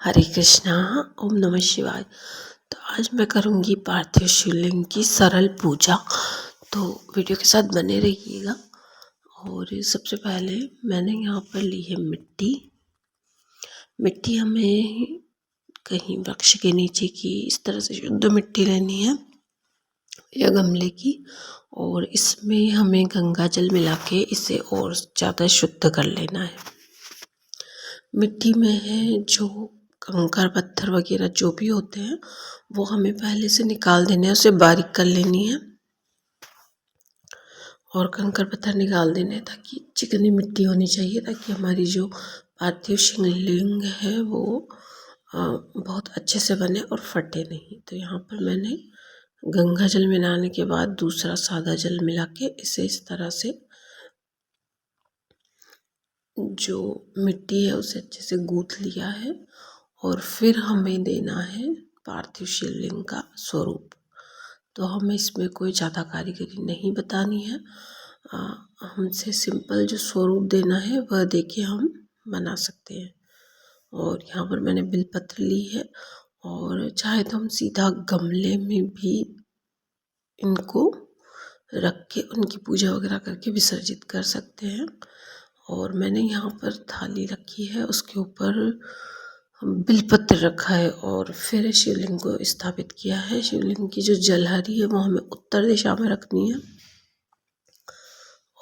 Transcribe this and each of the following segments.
हरे कृष्णा। ओम नमः शिवाय। तो आज मैं करूँगी पार्थिव शिवलिंग की सरल पूजा। तो वीडियो के साथ बने रहिएगा। और सबसे पहले मैंने यहाँ पर ली है मिट्टी। मिट्टी हमें कहीं वृक्ष के नीचे की इस तरह से शुद्ध मिट्टी लेनी है या गमले की, और इसमें हमें गंगा जल मिला के इसे और ज़्यादा शुद्ध कर लेना है। मिट्टी में है जो कंकड़ पत्थर वगैरह जो भी होते हैं वो हमें पहले से निकाल देने हैं, उसे बारीक कर लेनी है और कंकड़ पत्थर निकाल देने हैं ताकि चिकनी मिट्टी होनी चाहिए, ताकि हमारी जो पार्थिव शिवलिंग है वो बहुत अच्छे से बने और फटे नहीं। तो यहाँ पर मैंने गंगा जल मिलाने के बाद दूसरा सादा जल मिला के इसे इस तरह से जो मिट्टी है उसे अच्छे से गूँथ लिया है। और फिर हमें देना है पार्थिव शिवलिंग का स्वरूप। तो हमें इसमें कोई ज़्यादा कारीगरी नहीं बतानी है, हमसे सिंपल जो स्वरूप देना है वह देके हम बना सकते हैं। और यहाँ पर मैंने बिलपत्र ली है, और चाहे तो हम सीधा गमले में भी इनको रख के उनकी पूजा वगैरह करके विसर्जित कर सकते हैं। और मैंने यहाँ पर थाली रखी है, उसके ऊपर बिलपत्र रखा है और फिर शिवलिंग को स्थापित किया है। शिवलिंग की जो जलहरी है वो हमें उत्तर दिशा में रखनी है।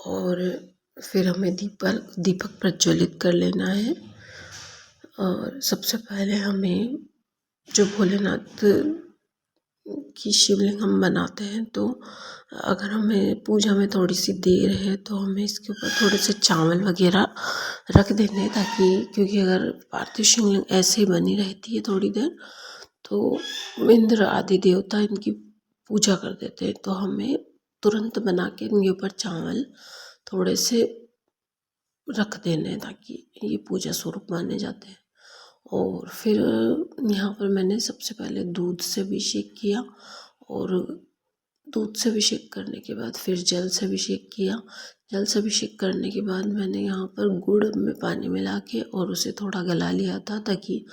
और फिर हमें दीपक प्रज्वलित कर लेना है। और सबसे पहले हमें जो भोलेनाथ की शिवलिंग हम बनाते हैं, तो अगर हमें पूजा में थोड़ी सी देर है तो हमें इसके ऊपर थोड़े से चावल वगैरह रख देने हैं, ताकि क्योंकि अगर पार्थिव शिवलिंग ऐसे ही बनी रहती है थोड़ी देर तो इंद्र आदि देवता इनकी पूजा कर देते हैं। तो हमें तुरंत बना के इनके ऊपर चावल थोड़े से रख देने हैं ताकि ये पूजा स्वरूप माने जाते हैं। और फिर यहाँ पर मैंने सबसे पहले दूध से अभिषेक किया, और दूध से अभिषेक करने के बाद फिर जल से अभिषेक किया। जल से अभिषेक करने के बाद मैंने यहाँ पर गुड़ में पानी मिला के और उसे थोड़ा गला लिया था, ताकि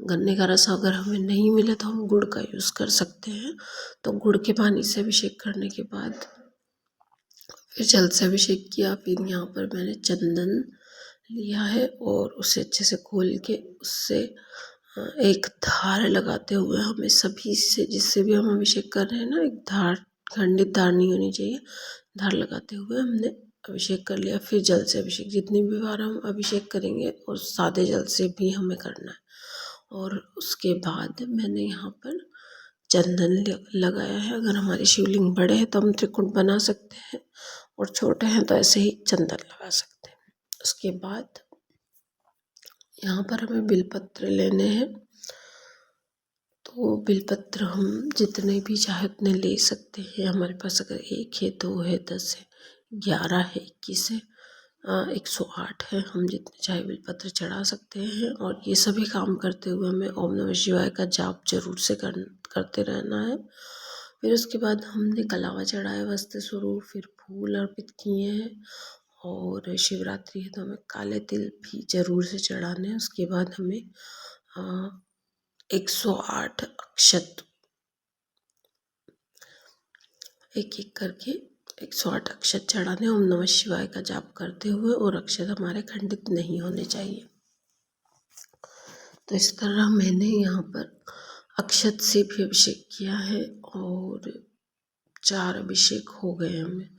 गन्ने का रस अगर हमें नहीं मिले तो हम गुड़ का यूज़ कर सकते हैं। तो गुड़ के पानी से अभिषेक करने के बाद फिर जल से अभिषेक किया। फिर यहाँ पर मैंने चंदन लिया है और उसे अच्छे से खोल के उससे एक धार लगाते हुए हमें सभी से, जिससे भी हम अभिषेक कर रहे हैं ना, एक धार, खंडित धार नहीं होनी चाहिए, धार लगाते हुए हमने अभिषेक कर लिया। फिर जल से अभिषेक जितनी भी बार हम अभिषेक करेंगे और सादे जल से भी हमें करना है। और उसके बाद मैंने यहाँ पर चंदन लगाया है। अगर हमारे शिवलिंग बड़े हैं तो हम त्रिकुट बना सकते हैं, और छोटे हैं तो ऐसे ही चंदन लगा सकते हैं। उसके बाद यहाँ पर हमें बिलपत्र लेने हैं। तो बिलपत्र हम जितने भी चाहे उतने ले सकते हैं। हमारे पास अगर 1 है, 2 है, 10 है, 11 है, 21 है, 108 है, हम जितने चाहे बिलपत्र चढ़ा सकते हैं। और ये सभी काम करते हुए हमें ओम नमः शिवाय का जाप जरूर से करते रहना है। फिर उसके बाद हमने कलावा चढ़ाया वस्त्र स्वरूप, फिर फूल अर्पित किए हैं। और शिवरात्रि है तो हमें काले तिल भी जरूर से चढ़ाने हैं। उसके बाद हमें 108 अक्षत एक एक करके 108 अक्षत चढ़ाने, ओम नमः शिवाय का जाप करते हुए, और अक्षत हमारे खंडित नहीं होने चाहिए। तो इस तरह मैंने यहाँ पर अक्षत से भी अभिषेक किया है और 4 अभिषेक हो गए हमें।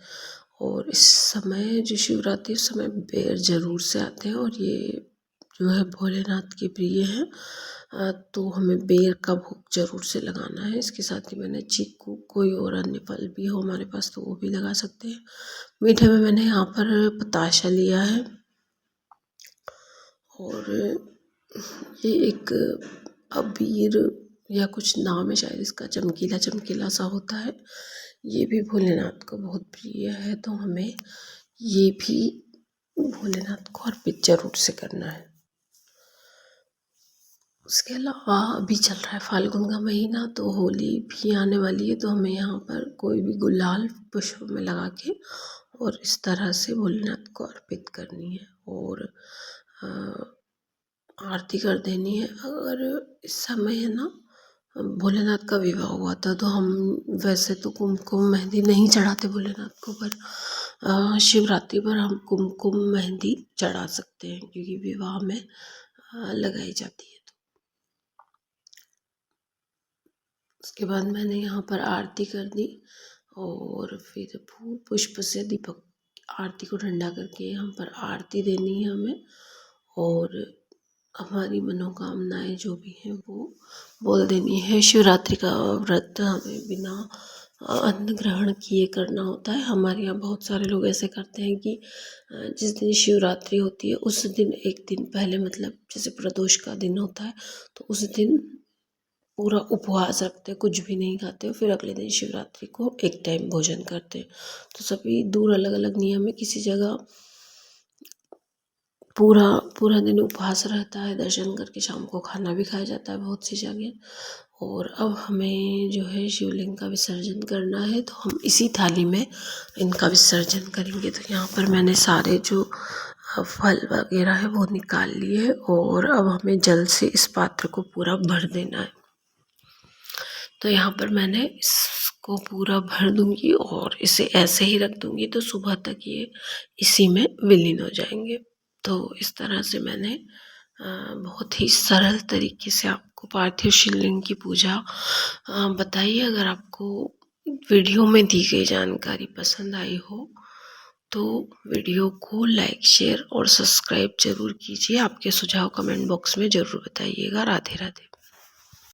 और इस समय जो शिवरात्रि, उस समय बेर जरूर से आते हैं, और ये जो है भोलेनाथ के प्रिय है। तो हमें बेर का भोग जरूर से लगाना है। इसके साथ ही मैंने चीकू, कोई और अन्य फल भी हो हमारे पास तो वो भी लगा सकते हैं। मीठे में मैंने यहाँ पर पताशा लिया है, और ये एक अबीर या कुछ नाम है शायद इसका, चमकीला चमकीला सा होता है। ये भी भोलेनाथ को बहुत प्रिय है, तो हमें ये भी भोलेनाथ को अर्पित जरूर से करना है। उसके अलावा अभी चल रहा है फाल्गुन का महीना, तो होली भी आने वाली है। तो हमें यहाँ पर कोई भी गुलाल पुष्प में लगा के और इस तरह से भोलेनाथ को अर्पित करनी है। और आरती कर देनी है। अगर इस समय है ना भोलेनाथ का विवाह हुआ था, तो हम वैसे तो कुमकुम मेहंदी नहीं चढ़ाते भोलेनाथ को, पर शिवरात्रि पर हम कुमकुम मेहंदी चढ़ा सकते हैं, क्योंकि विवाह में लगाई जाती है। उसके बाद मैंने यहाँ पर आरती कर दी और फिर फूल पुष्प से दीपक आरती को ठंडा करके यहाँ पर आरती देनी है हमें, और हमारी मनोकामनाएं जो भी हैं वो बोल देनी है। शिवरात्रि का व्रत हमें बिना अन्न ग्रहण किए करना होता है। हमारे यहाँ बहुत सारे लोग ऐसे करते हैं कि जिस दिन शिवरात्रि होती है उस दिन एक दिन पहले, मतलब जैसे प्रदोष का दिन होता है, तो उस दिन पूरा उपवास रखते हैं, कुछ भी नहीं खाते, फिर अगले दिन शिवरात्रि को एक टाइम भोजन करते हैं। तो सभी दूर अलग अलग नियम है। किसी जगह पूरा पूरा दिन उपवास रहता है, दर्शन करके शाम को खाना भी खाया जाता है बहुत सी जगह। और अब हमें जो है शिवलिंग का विसर्जन करना है, तो हम इसी थाली में इनका विसर्जन करेंगे। तो यहाँ पर मैंने सारे जो फल वगैरह है वो निकाल लिए, और अब हमें जल से इस पात्र को पूरा भर देना है। तो यहाँ पर मैंने इसको पूरा भर दूंगी और इसे ऐसे ही रख दूंगी, तो सुबह तक ये इसी में विलीन हो जाएंगे। तो इस तरह से मैंने बहुत ही सरल तरीके से आपको पार्थिव शिवलिंग की पूजा बताई। अगर आपको वीडियो में दी गई जानकारी पसंद आई हो तो वीडियो को लाइक, शेयर और सब्सक्राइब जरूर कीजिए। आपके सुझाव कमेंट बॉक्स में ज़रूर बताइएगा। राधे राधे।